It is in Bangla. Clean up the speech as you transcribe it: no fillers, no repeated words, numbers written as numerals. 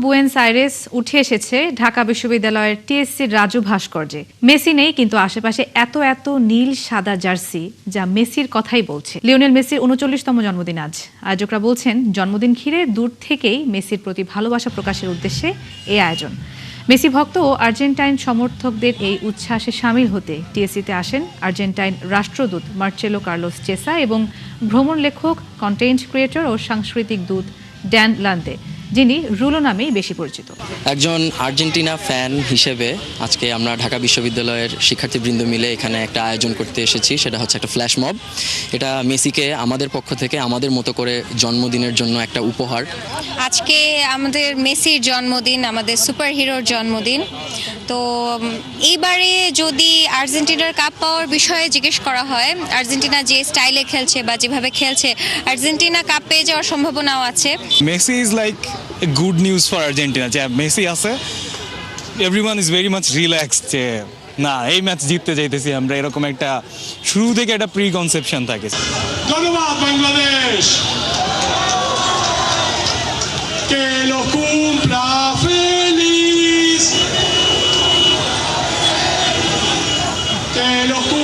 বুয়েন্স আইরেস উঠে এসেছে ঢাকা বিশ্ববিদ্যালয়ের টিএসসির রাজু ভাস্কর্যে। মেসি নেই, কিন্তু আশেপাশে এত এত নীল সাদা জার্সি যা মেসির কথাই বলছে। লিওনেল মেসির ৩৯তম জন্মদিন আজ। আয়োজকরা বলছেন জন্মদিন ঘিরে দূর থেকেই মেসির প্রতি ভালোবাসা প্রকাশের উদ্দেশ্যে এই আয়োজন। মেসি ভক্ত ও আর্জেন্টাইন সমর্থকদের এই উচ্ছ্বাসে সামিল হতে টিএসসিতে আসেন আর্জেন্টাইন রাষ্ট্রদূত মার্চেলো কার্লোস চেসা এবং ভ্রমণ লেখক, কন্টেন্ট ক্রিয়েটর ও সাংস্কৃতিক দূত ড্যান লান্তে, যিনি রুলো নামেই বেশি পরিচিত। একজন আর্জেন্টিনা ফ্যান হিসেবে আজকে আমরা ঢাকা বিশ্ববিদ্যালয়ের শিক্ষার্থীবৃন্দ মিলে এখানে একটা আয়োজন করতে এসেছি। সেটা হচ্ছে একটা ফ্ল্যাশ মব। এটা মেসিকে আমাদের পক্ষ থেকে আমাদের মতো করে জন্মদিনের জন্য একটা উপহার। আজকে আমাদের মেসির জন্মদিন, আমাদের সুপার হিরোর জন্মদিন। তো এইবারে যদি আর্জেন্টিনার কাপ পাওয়ার বিষয়ে জিজ্ঞেস করা হয়, আর্জেন্টিনা যে স্টাইলে খেলছে বা যেভাবে খেলছে, আর্জেন্টিনা কাপ পেয়ে যাওয়ার সম্ভাবনাও আছে। Messi is like a good news for Argentina. যে মেসি আছে, everyone is very much relaxed যে না, এই ম্যাচ জিততে যাইতেছি আমরা, এরকম একটা শুরু থেকে একটা প্রি কনসেপশন থাকে। ধন্যবাদ Bangladesh. Que lo cumpla feliz. Que lo cumpla